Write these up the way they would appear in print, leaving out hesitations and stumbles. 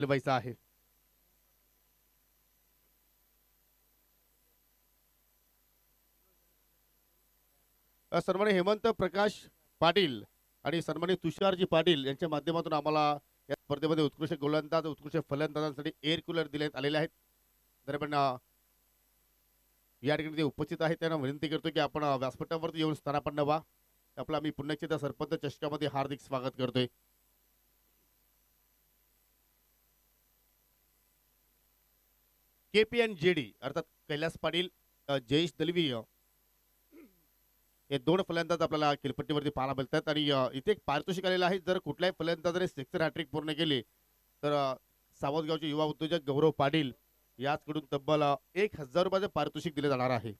व्हायचा आहे. सन्माननीय हेमंत प्रकाश पाटील आणि सन्माननीय तुषारजी पाटील यांच्या माध्यमातून आम्हाला या स्पर्धेमध्ये उत्कृष्ट गोलंदाज उत्कृष्ट फलंदाजांसाठी एअर कूलर देण्यात आलेले आहेत. दरम्यान या ठिकाणी ते उपस्थित आहेत त्यांना विनंती करतो की आपण व्यासपीठावरती येऊन स्थानापन्न व्हा. आपला मी पुन्हा एकदा सरपंच चषकामध्ये हार्दिक स्वागत करतोय. KPN JD अर्थात कैलास पाटील जयेश दलवी हे दोन फलंदाज आपल्याला खेळपट्टीवरती पाहायला मिळतात आणि इथे एक पारितोषिक आलेलं आहे. जर कुठल्याही फलंदाजाने सिक्सर हॅट्रिक पूर्ण केली तर सावतगावचे युवा उद्योजक गौरव पाटील याचकडून तब्बल 1000 रुपयाचे पारितोषिक दिले जाणार आहे.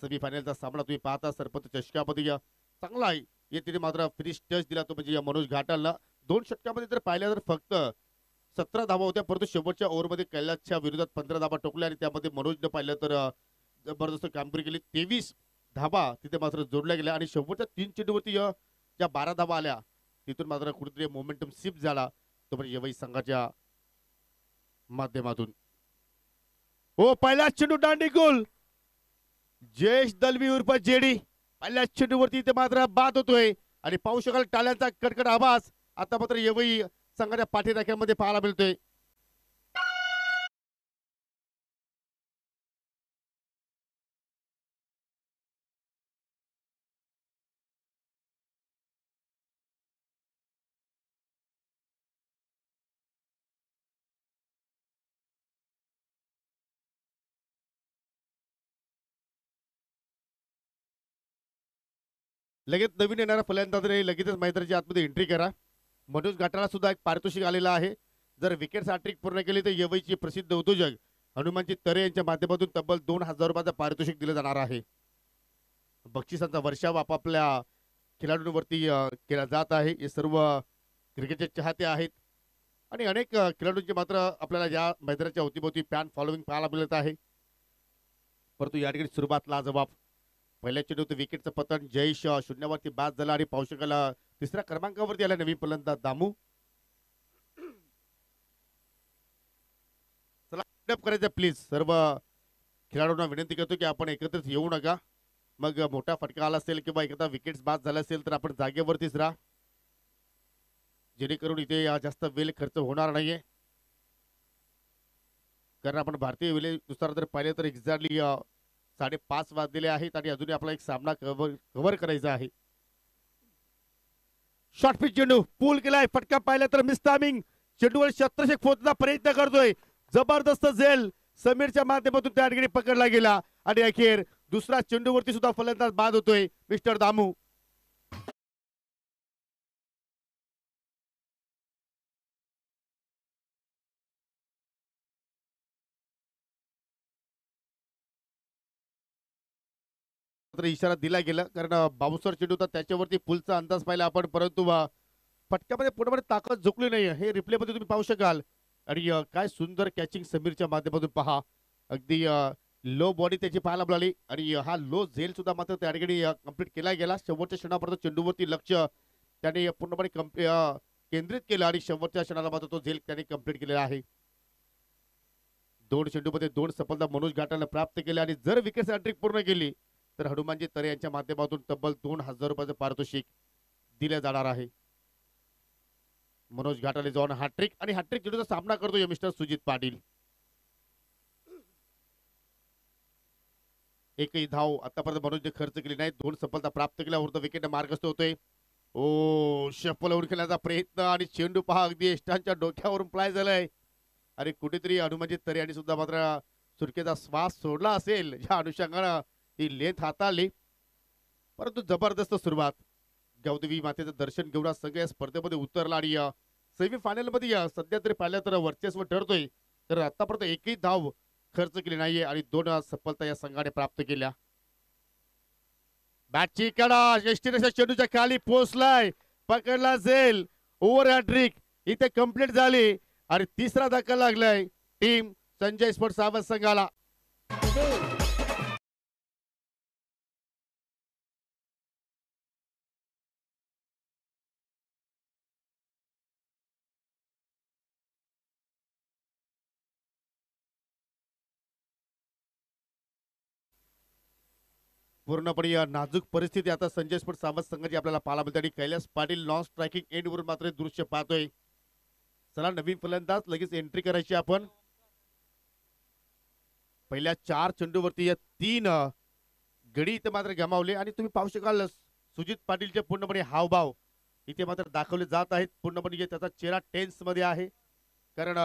सेमीफायनलचा सामना तुम्ही पाहता सरपंच चषकामध्ये चांगला आहे. येथे मात्र फिनिश टच दिला तो म्हणजे मनोज घाटालला. 2 षटकामध्ये जर पाहिल्या तर फक्त 17 धावा होत्या, परंतु शेवटच्या ओव्हरमध्ये कैलासच्या विरोधात 15 धावा टोकल्या आणि त्यामध्ये मनोजनं पाहिलं तर जबरदस्त कामगिरी केली. 23 धाबा तिथे मात्र जोडल्या गेल्या आणि शेवटच्या 3 चेंडूवरती ज्या 12 धाबा आल्या तिथून मात्र कुठेतरी मोमेंटम शिफ्ट झाला तो म्हणजे यवई संघाच्या माध्यमातून. हो, पहिला चेंडू दांडी गोल जयेश दलवी उर्फ जेडी. पहिल्या चेंडूवरती इथे मात्र बाद होतोय आणि पाहू शकाल टाळ्यांचा कडकड आवाज आता मात्र यवई संघाच्या पाठीराख्यांमध्ये पाहायला मिळतोय. लगेच नवीन येणारा फलंदाजाने लगेचच मैदानाच्या आतमध्ये एंट्री करा. मनोज घाटाला सुद्धा एक पारितोषिक आलेलं आहे. जर विकेट हॅट्रिक पूर्ण केली तर यवईचे प्रसिद्ध उद्योजक हनुमानजी तरे यांच्या माध्यमातून तब्बल 2000 रुपयाचं पारितोषिक दिलं जाणार आहे. बक्षिसांचा वर्षाव आपापल्या खेळाडूंवरती केला जात आहे. हे सर्व क्रिकेटचे चाहते आहेत आणि अनेक खेळाडूंचे मात्र आपल्याला या मैदानाच्या अवतीभोवती फॅन फॉलोविंग पाहायला मिळत आहे. परंतु या ठिकाणी सुरुवात लाजवाब. पहिल्या चेंडूत विकेटचं पतन जयेश शून्यावरती बाद झाला आणि पाहू शकाल तिसऱ्या क्रमांकावरती आला नवीन फलंदाज दामू. चला करायचं प्लीज. सर्व खेळाडूंना विनंती करतो की आपण एकत्रित येऊ नका. मग मोठा फटका आला असेल किंवा एखादा विकेट बाद झाला असेल तर आपण जागेवरतीच राहा, जेणेकरून इथे जास्त वेळ खर्च होणार नाहीये. कारण आपण भारतीय वेळेनुसार जर पाहिले तर एक्झॅक्टली 5:30 वाजलेले आहेत आणि अजूनही आपला एक सामना कव्हर करायचा आहे. शॉर्ट पिच चेंडू पूल केलाय, फटका पाहिला तर मिस टायमिंग. चेंडूवर शतरक्षक पोहोचण्याचा प्रयत्न करतोय. जबरदस्त झेल समीरच्या माध्यमातून त्या ठिकाणी पकडला गेला आणि अखेर दुसरा चेंडूवरती सुद्धा फलंदाज बाद होतोय मिस्टर दामू. इशारा दिला गेला कारण बाबूसर चेंडू होता त्याच्यावरती पुलचा अंदाज पाहिला आपण, परंतु फटक्यामध्ये पूर्णपणे ताकद झुकली नाही. हे रिप्ले मध्ये तुम्ही पाहू शकाल. आणि काय सुंदर कॅचिंग समीरच्या माध्यमातून पहा. अगदी लो बॉडी त्याची पाहायला मिळाली आणि हा लो झेल सुद्धा मात्र त्या ठिकाणी कंप्लीट केला गेला. शेवटच्या क्षणापर्यंत चेंडूवरती लक्ष त्याने पूर्णपणे केंद्रित केलं आणि शेवटच्या क्षणाला मात्र तो झेल त्याने कंप्लीट केलेला आहे. 2 चेंडूमध्ये 2 सफलता मनोज घाटाला प्राप्त केल्या आणि जर विकेट हॅट्रिक पूर्ण केली तर हनुमानजी तरे यांच्या माध्यमातून तब्बल 2000 रुपयाचं पारितोषिक दिले जाणार आहे. मनोज घाटाले जाऊन हॅट्रिक आणि हॅट्रिक चेंडूचा सामना करतोय मिस्टर सुजित पाटील. एकही धाव आतापर्यंत मनोजने खर्च केली नाही. 2 सफलता प्राप्त केल्यावर विकेट मार्गस्थ होतोय. ओ शफल होऊन खेळण्याचा प्रयत्न आणि चेंडू पहा अगदी एस्टांच्या डोक्यावरून फ्लाय झालाय आणि कुठेतरी हनुमानजी तरे यांनी सुद्धा मात्र सुटकेचा श्वास सोडला असेल. या अनुषंगानं ही लेंथ हाताळली, परंतु जबरदस्त सुरुवात. गौदेवी मातेचं दर्शन घेऊन सगळ्या स्पर्धेमध्ये उतरला आणि सेमीफायनल मध्ये सध्या तरी पाहिलं तर वर्चस्व ठरतोय. तर आतापर्यंत एकही धाव खर्च केली नाहीये आणि 2 सफलता या संघाने प्राप्त केल्या. बॅटची कडा यष्टीरेषा चेंडूच्या खाली पोहोचलाय, पकडला झेल. ओव्हर हॅट्रिक इथे कंप्लीट झाली आणि तिसरा धक्का लागलाय टीम संजय स्पोर्ट्स सावंत संघाला. पूर्णपणे नाजूक परिस्थिती आता संजय स्पोर्ट सावध संघाची आपल्याला पाहायला मिळते आणि Kailas Patil non striking end वरून मात्र दृश्य पाहतोय. चला नवीन फलंदाज लगेच एंट्री करायची आपण. पहिल्या 4 चेंडूवरती या 3 गडी इथे मात्र गमावले आणि तुम्ही पाहू शकाल सुजित पाटीलचे पूर्णपणे हावभाव इथे मात्र दाखवले जात आहेत. पूर्णपणे त्याचा चेहरा टेन्स मध्ये आहे, कारण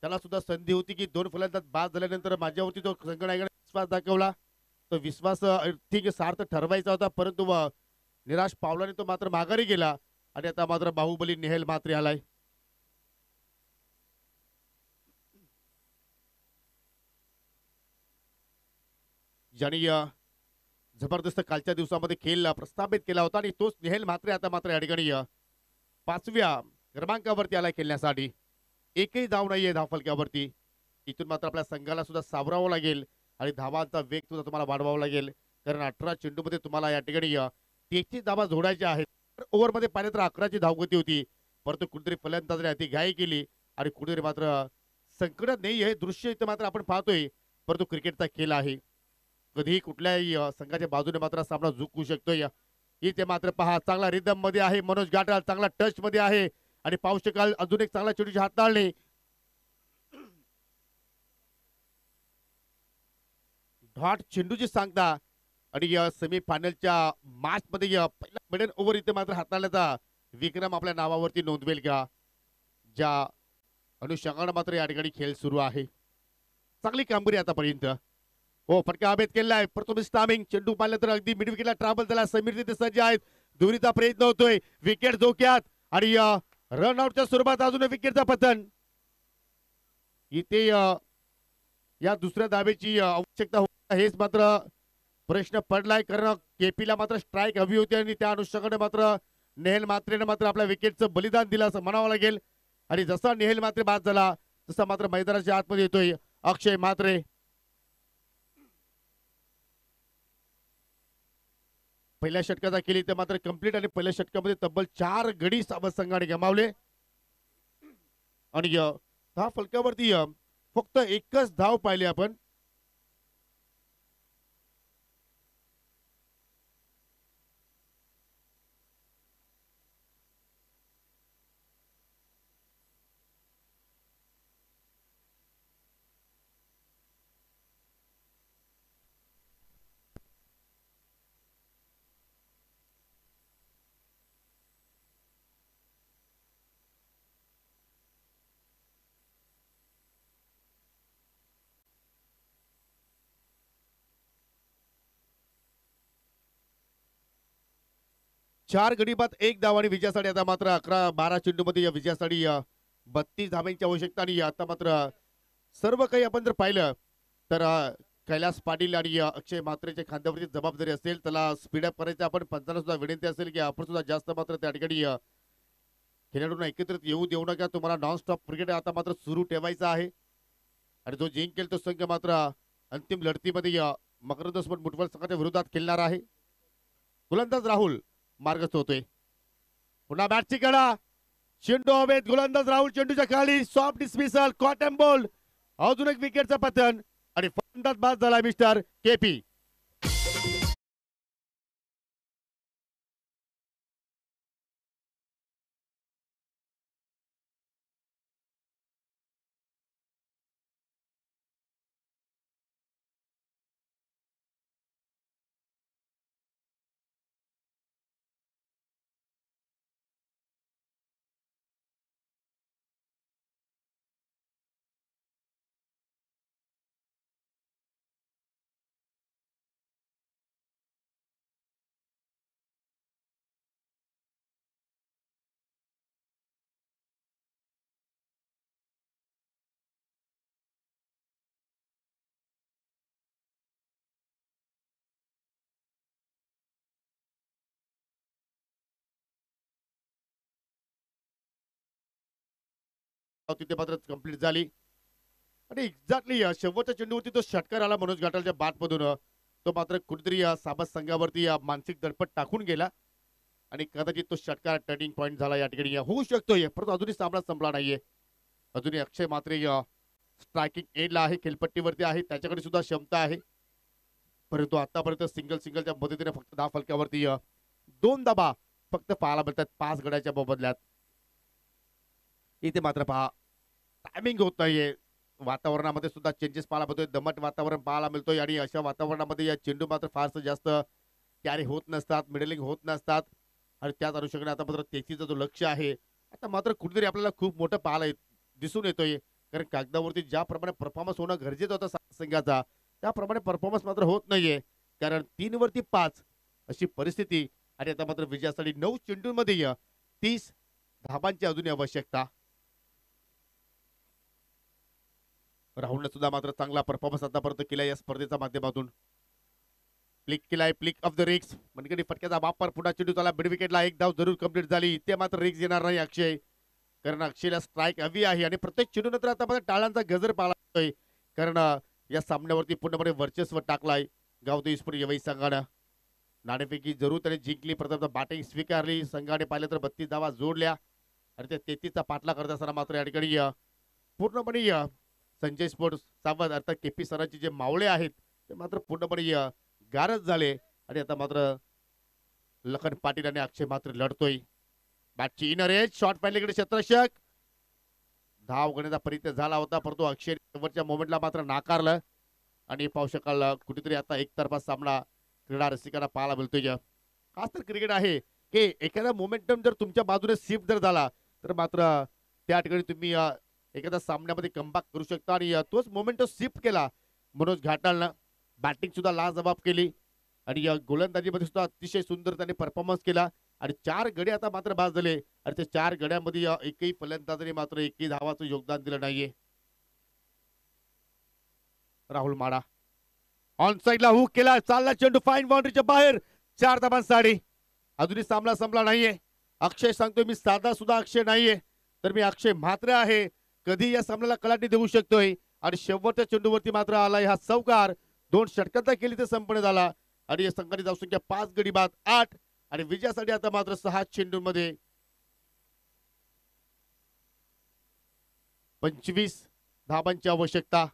त्याला सुद्धा संधी होती की 2 फलंदाज बाद झाल्यानंतर माझ्यावरती तो संघनायकाने विश्वास दाखवला. तो विश्वास ठीक सार्थ ठरवायचा होता, परंतु निराश पावलाने तो मात्र माघारी गेला आणि आता मात्र बाहुबली नेहल मात्र आलाय. ज्यांनी जबरदस्त कालच्या दिवसामध्ये खेळ प्रस्थापित केला होता आणि तोच नेहल मात्र आता मात्र या ठिकाणी 5व्या क्रमांकावरती आला खेळण्यासाठी. एकही धाव नाहीये धावफलकावरती. इथून मात्र आपल्या संघाला सुद्धा सावरावं लागेल आणि धावांचा वेग सुद्धा तुम्हाला वाढवावा लागेल, कारण 18 चेंडूमध्ये तुम्हाला या ठिकाणी 33 धावा जोडायच्या आहेत. ओव्हरमध्ये पाहिलं तर 11ची धावगती होती, परंतु कुठेतरी फलंदाजाने अति घाई केली आणि कुठेतरी मात्र संकटात नाही हे दृश्य इथं मात्र आपण पाहतोय. परंतु क्रिकेटचा खेळ आहे, कधीही कुठल्याही संघाच्या बाजूने मात्र सामना जिंकू शकतोय. इथे मात्र पहा चांगला रिदम मध्ये आहे मनोज घाटाल, चांगला टच मध्ये आहे आणि पाहू शकाल अजून एक चांगला चेंडूची हाताळणी. डॉट चेंडूची सांगता आणि सेमी फायनलच्या मॅच मध्ये पहिला मिडल ओव्हर इथे मात्र हाताळण्याचा विक्रम आपल्या नावावरती नोंदवेल का, ज्या अनुषंगाने मात्र या ठिकाणी खेळ सुरू आहे. चांगली कामगिरी आतापर्यंत. हो फटका अभेद केलाय प्रथमेश टायमिंग. चेंडू पाहिलं तर अगदी मिड विकेटला ट्रॅव्हल झाला. समीर तिथे सज्ज आहेत, दुरीचा प्रयत्न होतोय, विकेट धोक्यात आणि रन आउटच्या स्वरूपात अजून विकेटचा पतन. इथे या दुसऱ्या धावेची आवश्यकता होती हेच मात्र प्रश्न पडलाय, कारण केपीला मात्र स्ट्राईक हवी होती आणि त्या अनुषंगाने मात्र नेहल मात्रेने मात्र आपल्या विकेटचं बलिदान दिलं असं म्हणावं लागेल. आणि जसा नेहल मात्रे बाद झाला तसा मात्र मैदानाच्या आतमध्ये येतोय अक्षय मात्रे. पहिल्या षटकाचा केली ते मात्र कंप्लीट आणि पहिल्या षटकामध्ये तब्बल 4 गडी सावध संघाने गमावले आणि ह्या फलकावरती फक्त एकच धाव पाहिली आपण. चार गडी बाद 1 धाव आणि विजयासाठी आता मात्र 11-12 चेंडूमध्ये या विजयासाठी 32 धावांची आवश्यकता. आणि आता मात्र सर्व काही आपण जर पाहिलं तर कैलास पाटील आणि अक्षय मात्रेच्या खांद्यावरची जबाबदारी असेल. त्याला स्पीडअप करायचं आपण पंचांना सुद्धा विनंती असेल की आपण सुद्धा जास्त मात्र त्या ठिकाणी खेळाडूंना एकत्रित येऊ देऊ नका. तुम्हाला नॉन स्टॉप क्रिकेट आता मात्र सुरू ठेवायचं आहे आणि जो जिंकेल तो संघ मात्र अंतिम लढतीमध्ये मकरंद स्पोर्ट मुठवल संघाच्या विरोधात खेळणार आहे. गोलंदाज राहुल मार्गस्थ होतोय. पुन्हा बॅटची कडा, चेंडू हवेत, गोलंदाज राहुल चेंडूच्या खाली, सॉफ्ट डिस्मिसल, कॉटन बॉल, अजून एक विकेटचं पतन आणि फलंदाज बाद झाला मिस्टर केपी. तिथे मात्र कंप्लीट झाली आणि एक्झॅक्टली शेवटच्या चेंडूवरती तो षटकार आला मनोज घाटालच्या बॅट मधून. तो मात्र कुठेतरी साबत संघावरती मानसिक दडपण टाकून गेला आणि कदाचित तो षटकार टर्निंग पॉइंट झाला या ठिकाणी होऊ शकतोय. परंतु अजूनही सामना संपला नाहीये. अजूनही अक्षय मात्रे स्ट्रायकिंग एंडला आहे, खेळपट्टीवरती आहे, त्याच्याकडे सुद्धा क्षमता आहे. परंतु आतापर्यंत सिंगलच्या मदतीने फक्त 10 फलकावरती 2 धाबा फक्त पाहायला मिळतात 5 गड्याच्या मोबदल्यात. इथे मात्र पहा टायमिंग होत नाहीये. वातावरणामध्ये सुद्धा चेंजेस पाहायला मिळतोय. दमट वातावरण पाहायला मिळतोय आणि अशा वातावरणामध्ये या चेंडू मात्र फारसं जास्त कॅरी होत नसतात, मिडलिंग होत नसतात आणि त्याच अनुषंगाने आता मात्र तेथीचं जो लक्ष आहे आता मात्र कुठेतरी आपल्याला खूप मोठं पाहायला दिसून येतोय. कारण कागदावरती ज्याप्रमाणे परफॉर्मन्स होणं गरजेचं होतं संघाचा त्याप्रमाणे परफॉर्मन्स मात्र होत नाहीये. कारण 3 वरती 5 अशी परिस्थिती आणि आता मात्र विजयासाठी 9 चेंडूंमध्ये 30 धाबांची अजूनही आवश्यकता. राहुलने सुद्धा मात्र चांगला परफॉर्मन्स आतापर्यंत केला या स्पर्धेच्या माध्यमातून. प्लिक केलाय, प्लिक ऑफ द रिक्स म्हणजे फटक्याचा वापर पुन्हा चेंडू त्याला मिड विकेटला एक धाव जरूर कंप्लीट झाली. इथे मात्र रिक्स येणार नाही अक्षय, कारण अक्षयला स्ट्राईक हवी आहे आणि प्रत्येक चेंडू नंतर आता मात्र टाळांचा गजर पाहला कारण या सामन्यावरती पूर्णपणे वर्चस्व टाकलाय गावदेवी स्पोर्ट यवई संघानं. नाणेफेकी जरूर त्याने जिंकली, प्रथम बॅटिंग स्वीकारली, संघाने पाहिलं तर 32 धावा जोडल्या आणि त्या 33चा पाठला करत असताना मात्र या ठिकाणी पूर्णपणे संजय स्पोर्ट्स सावध अर्थात केपी सरांचे जे मावळे आहेत ते मात्र पूर्णपणे गारज झाले आणि आता मात्र लखन पाटील आणि अक्षय मात्र लढतोय. बॅटची इनर एज शॉट पॅनलीकडे क्षेत्ररक्षक धाव घेण्याचा प्रयत्न झाला होता परंतु अक्षय वरच्या मोमेंटला मात्र नाकारलं आणि पाहू शकाल कुठेतरी आता एकतर्फा सामना क्रीडा रसिकांना पाहायला मिळतोय. खास तर क्रिकेट आहे की एखादा मोमेंटम जर तुमच्या बाजूने शिफ्ट जर झाला तर मात्र त्या ठिकाणी तुम्ही एखाद्या सामन्यामध्ये कमबॅक करू शकता आणि तोच मोमेंटम शिफ्ट केला मनोज घाटालनं. बॅटिंग सुद्धा लाजवाब केली आणि गोलंदाजीमध्ये सुद्धा अतिशय सुंदर त्यांनी परफॉर्मन्स केला आणि 4 गडे आता मात्र बाद झाले आणि त्या 4 गड्यांमध्ये एकही फलंदाजाने मात्र एकही धावाचं योगदान दिलं नाहीये. राहुल माडा ऑन साइडला हुक केला, चालला चेंडू फाईन बाउंड्रीच्या बाहेर, 4 धाबांसाठी. अजूनही सामना संपला नाहीये. अक्षय सांगतोय मी साधा सुद्धा अक्षय नाहीये तर मी अक्षय म्हात्रे आहे, कधी या सामन्याला कलाटी देऊ शकतोय आणि शेवटच्या चेंडूवरती मात्र आलाय हा चौकार. 2 षटकांचा केली ते संपन्न झाला आणि या संघाची धावसंख्या 5 गडी बाद 8 आणि विजयासाठी आता मात्र 6 चेंडूंमध्ये 25 धाबांची आवश्यकता.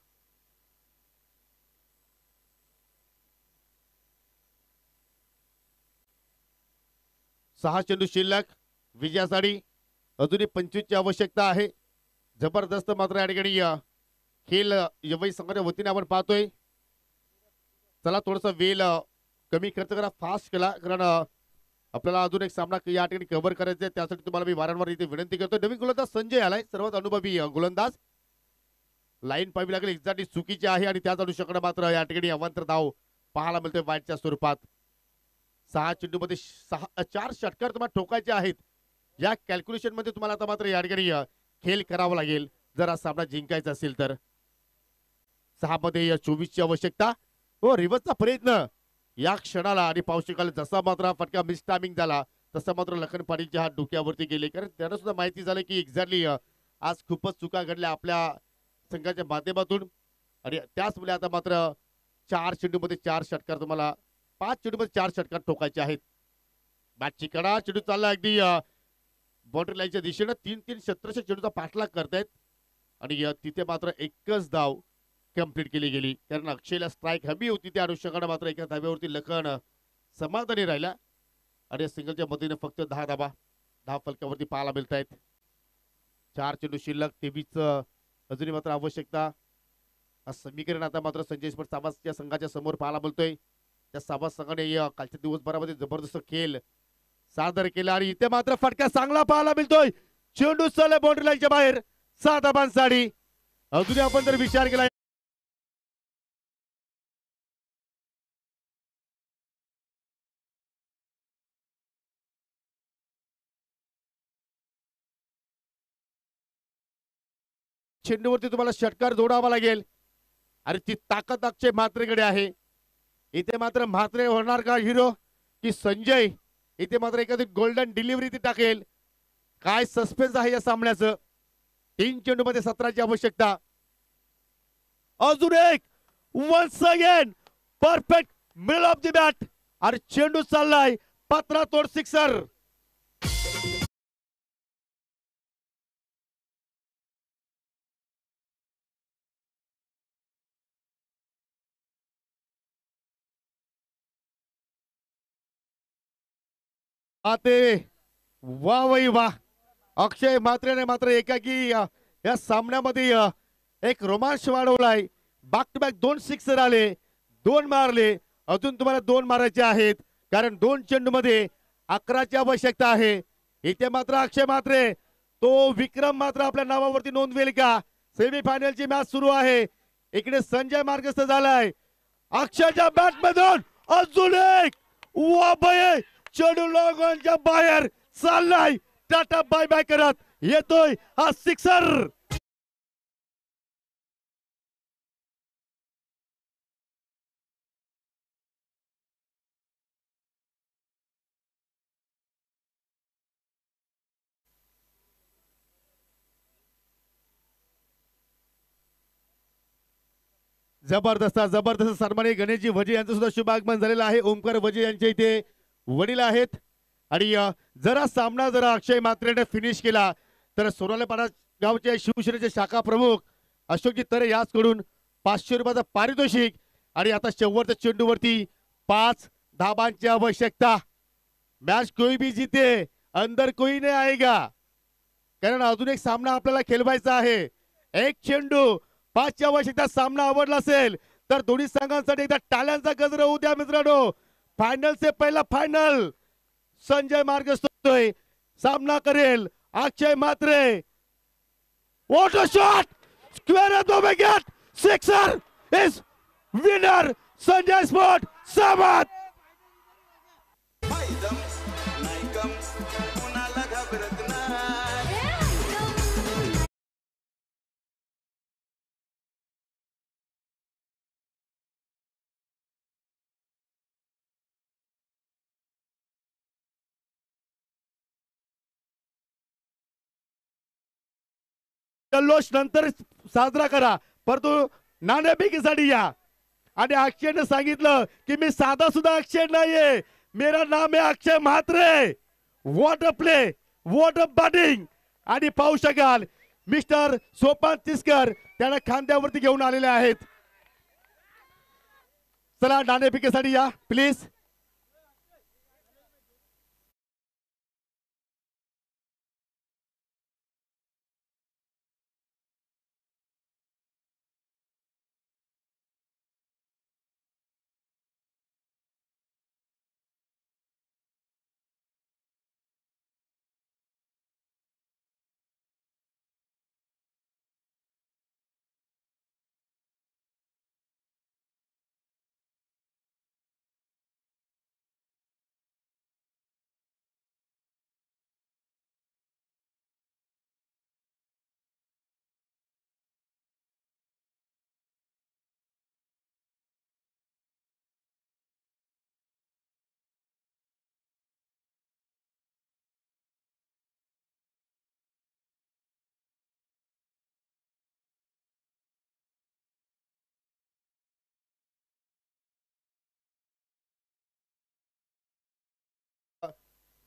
सहा चेंडू शिल्लक विजयासाठी अजूनही 25 ची आवश्यकता आहे. जबरदस्त मात्र या ठिकाणी खेळ यवई संघाच्या वतीने आपण पाहतोय. चला थोडस वेळ कमी खर्च करा, फास्ट केला कारण आपल्याला अजून एक सामना या ठिकाणी कव्हर करायचा आहे. त्यासाठी तुम्हाला मी वारंवार इथे विनंती करतो. नवीन गोलंदाज संजय आलाय, सर्वात अनुभवी गोलंदाज. लाईन पाहावी लागेल एक्झॅक्टली चुकीची आहे आणि त्याच अनुषंगाने मात्र या ठिकाणी अवांतर धाव पाहायला मिळते वाईटच्या स्वरूपात. 6 चेंडूमध्ये 4 षटकार तुम्हाला ठोकायचे आहेत. या कॅल्क्युलेशन मध्ये तुम्हाला आता मात्र या ठिकाणी खेळ करावा लागेल जर हा सामना जिंकायचा असेल तर. 6 मध्ये 24 ची आवश्यकता. हो रिव्हर्सचा प्रयत्न या क्षणाला आणि पाहू शकाल जसा मात्र फटका मिस टायमिंग झाला तसा मात्र लखन पाटीलच्या हात डोक्यावरती गेले कारण त्यांना सुद्धा माहिती झालं की एक्झॅक्टली आज खूपच चुका घडल्या आपल्या संघाच्या माध्यमातून आणि त्याचमुळे आता मात्र 4 चेंडूमध्ये 4 षटकार तुम्हाला 5 चेंडूमध्ये 4 षटकार ठोकायचे आहेत. बॅटची कडा चेंडू चालला अगदी बाउंड्री लाईनच्या दिशेने 3-3 क्षेत्ररक्षक चेंडूचा पाठलाग करतायत आणि तिथे मात्र एकच धाव कंप्लीट केली गेली कारण अक्षयला स्ट्राईक हवी होती. त्या अनुषंगाने मात्र एका धाब्यावरती लखन समाधानी राहिला आणि सिंगलच्या मदतीने फक्त 10 धाबा 10 फलकावरती पाहायला मिळत आहेत. 4 चेंडू शिल्लक 23 अजूनही मात्र आवश्यकता. समीकरण आता मात्र संजय स्पोर्ट्स साबासच्या संघाच्या समोर पाहायला मिळतोय. त्या साबास संघाने कालच्या दिवसभरामध्ये जबरदस्त खेळ सादर केला आणि इथे मात्र फटका चांगला पाहायला मिळतोय. चेंडू चालला बाउंड्री लाईनच्या बाहेर 6 धाबांसाठी. अजूनही आपण जर विचार केला चेंडूवरती तुम्हाला षटकार जोडावा लागेल आणि ती ताकद अक्षय म्हात्रेकडे आहे. इथे मात्र म्हात्रे होणार का हिरो की संजय इथे मात्र एखादी गोल्डन डिलिव्हरी ती टाकेल. काय सस्पेन्स आहे या सामन्याचं. 3 चेंडूमध्ये 17 ची आवश्यकता. अजून एक once again perfect middle of the bat आणि चेंडू चाललाय पत्रा तोड सिक्सर. आते वा वही वा. अक्षय मात्रेने मात्र एकाकी या सामन्यामध्ये एक रोमांच वाढवलाय. बॅक टू बॅक 2 सिक्सर आले, 2 मारले. अजून तुम्हाला 2 मारायचे आहेत कारण 2 चेंडू मध्ये 11ची आवश्यकता आहे. इथे मात्र अक्षय मात्रे तो विक्रम मात्र आपल्या नावावरती नोंदवेल का? सेमीफायनलची मॅच सुरू आहे. इकडे संजय मार्गस्थ झालाय. अक्षयच्या बॅट मधून अजून एक वा भय चेंडू लॉंगॉनच्या बाहेर चाललाय. टाटा बाय बाय करत येतोय हा सिक्सर. जबरदस्त जबरदस्त सन्माननीय गणेशजी वजे यांचं सुद्धा शुभ आगमन झालेलं आहे. ओमकार वजे यांचे इथे वडील आहेत आणि जरा सामना जरा अक्षय मात्रेने फिनिश केला तर सोनालेपाडा गावचे शिवसेनेचे शाखा प्रमुख अशोकजी तरे याचकडून 500 रुपयाचा पारितोषिक आणि आता शेवटच्या चेंडूवरती 5 धाबांची आवश्यकता. मॅच कोई भी जीते अंदर कोई नाही आएगा कारण अजून एक सामना आपल्याला खेळवायचा आहे. एक चेंडू 5ची आवश्यकता. सामना आवडला असेल तर दोन्ही संघांसाठी एकदा टाळ्यांचा गजर होऊ द्या मित्रांनो. फायनल से पहिला फायनल संजय मार्गस्थ होतोय. सामना करेल Akshay Mhatre. What a shot square of the wicket. Sixer is winner. Sanjay sport Samat. जल्लोष नंतर साजरा करा परंतु नाणेफेकीसाठी या. आणि अक्षयने सांगितलं की मी साधा सुद्धा अक्षय नाहीये, मेरा नाम है Akshay Mhatre. What a play, what a batting. आणि पाहू शकाल मिस्टर सोपान तिसकर त्याला खांद्यावरती घेऊन आलेले आहेत. चला नाणेफेकीसाठी या प्लीज.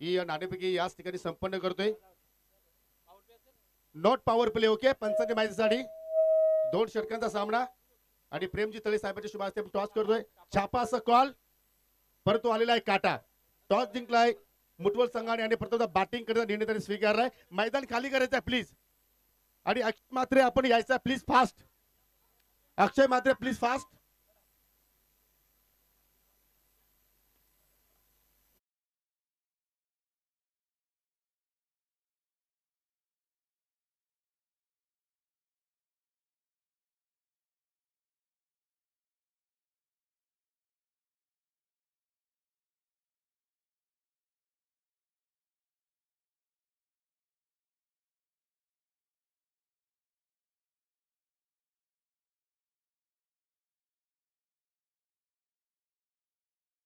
ही नाणेफेकी याच ठिकाणी संपन्न करतोय. Not power play. ओके पंचांच्या माहितीसाठी 2 षटकांचा सामना आणि प्रेमजी तळे साहेबांच्या शुभ हस्ते टॉस करतोय. छापा असा कॉल परंतु आलेला आहे काटा. टॉस जिंकलाय मुठवल संघाने आणि प्रथम बॅटिंग करण्याचा निर्णय त्यांनी स्वीकारलाय. मैदान खाली करायचं आहे प्लीज. आणि अक्षय मात्रे आपण यायचा please fast. Akshay Matre please fast.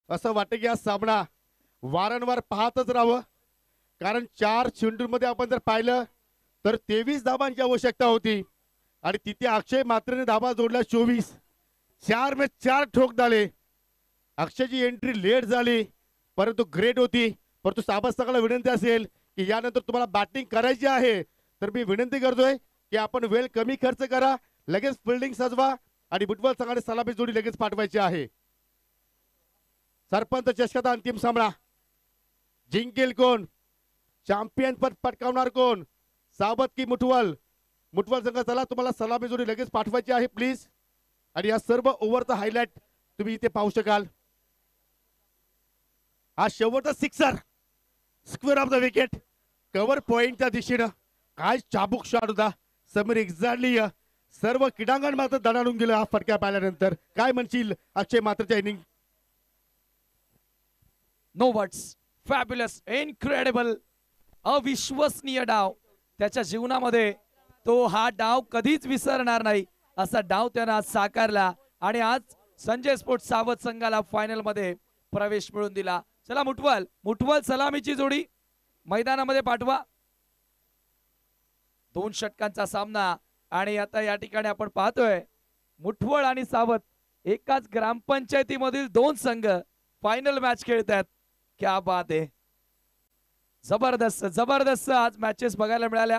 असं वाटतं की हा सामना वारंवार पाहतच राहावं कारण 4 चेंडूंमध्ये आपण जर पाहिलं तर 23 धाबांची आवश्यकता होती आणि तिथे अक्षय मात्रेने धाबा जोडल्या 24. 4 में 4 ठोक झाले. अक्षयची एंट्री लेट झाली परंतु ग्रेट होती. परंतु साबस्तकाला विनंती असेल की यानंतर तुम्हाला बॅटिंग करायची आहे तर मी विनंती करतोय की आपण वेळ कमी खर्च करा, लगेच फिल्डिंग सजवा आणि बुटबॉल संघाने सलामी जोडी लगेच पाठवायची आहे. सरपंच चषकाचा अंतिम सामना जिंकेल कोण? चॅम्पियन पद पटकावणार कोण? सावत की मुठवल? मुठवल संघ चला, तुम्हाला सलामी जोडी लगेच पाठवायची आहे प्लीज. आणि या सर्व ओव्हरचा हायलाइट तुम्ही इथे पाहू शकाल. हा शेवटचा sixer, square of the wicket, cover पॉइंटच्या दिशेनं. काय चाबूक शॉट होता समीर, एक्झॅक्टली सर्व क्रीडांगण मात्र दणाणून गेलं हा फटका पाहिल्यानंतर. काय म्हणशील अक्षय मात्रच्या inning? No words, fabulous, incredible, अविश्वसनीय डाव. त्याच्या जीवनामध्ये तो हा डाव कधीच विसरणार नाही असा डाव त्यानं आज साकारला आणि आज संजय स्पोर्ट्स सावत संघाला फायनल मध्ये प्रवेश मिळवून दिला. चला मुठवल सलामीची जोडी मैदानामध्ये पाठवा. 2 षटकांचा सामना आणि आता या ठिकाणी आपण पाहतोय मुठवळ आणि सावत एकाच ग्रामपंचायतीमधील 2 संघ फायनल मॅच खेळतात. क्या बात आहे, जबरदस्त आज मॅचेस बघायला मिळाल्या.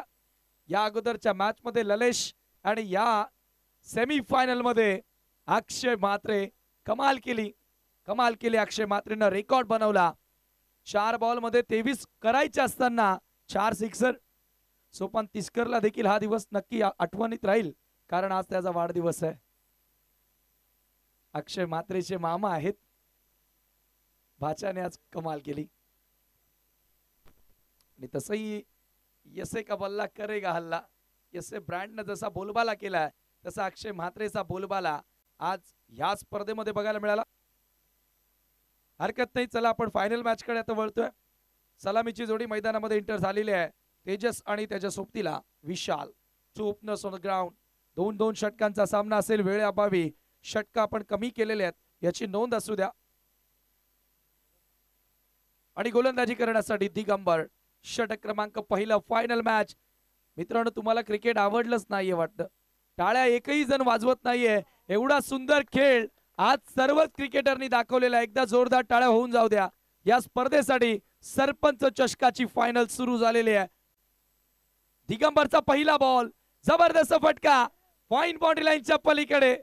या अगोदरच्या मॅच मध्ये ललेश आणि या सेमी फायनल मध्ये अक्षय म्हात्रे कमाल केली. अक्षय म्हात्रेनं रेकॉर्ड बनवला. 4 बॉल मध्ये 23 करायचे असताना 4 सिक्सर. सोपान तिस्करला देखील हा दिवस नक्की आठवणीत राहील कारण आज त्याचा वाढदिवस आहे. अक्षय म्हात्रेचे मामा आहेत. भाच्याने आज कमाल केली. आणि तसही यसे का बल्ला करेगा हल्ला, यसे ब्रँडनं जसा बोलबाला केलाय तसा अक्षय म्हात्रेचा बोलबाला आज ह्या स्पर्धेमध्ये बघायला मिळाला. हरकत नाही, चला आपण फायनल मॅच कडे आता वळतोय. सलामीची जोडी मैदानामध्ये एंटर झालेली आहे. तेजस आणि त्याच्या सोबतीला विशाल. 2 ओपनर्स ऑन द ग्राउंड. 2 षटकांचा सामना असेल. वेळेअभावी षटक आपण कमी केलेले आहेत याची नोंद असू द्या. आणि गोलंदाजी करण्यासाठी दिगंबर. षटक क्रमांक पहिला फायनल मॅच. मित्रांनो, तुम्हाला क्रिकेट आवडलंच नाहीये वाटतं, टाळ्या एकही जण वाजवत नाहीये. एवढा सुंदर खेळ आज सर्वच क्रिकेटरनी दाखवलेला. एकदा जोरदार टाळ्या होऊन जाऊ द्या. या स्पर्धेसाठी सरपंच चषकाची फायनल सुरू झालेली आहे. दिगंबरचा पहिला बॉल, जबरदस्त फटका, फाईन बाउंड्री लाईनच्या पलीकडे.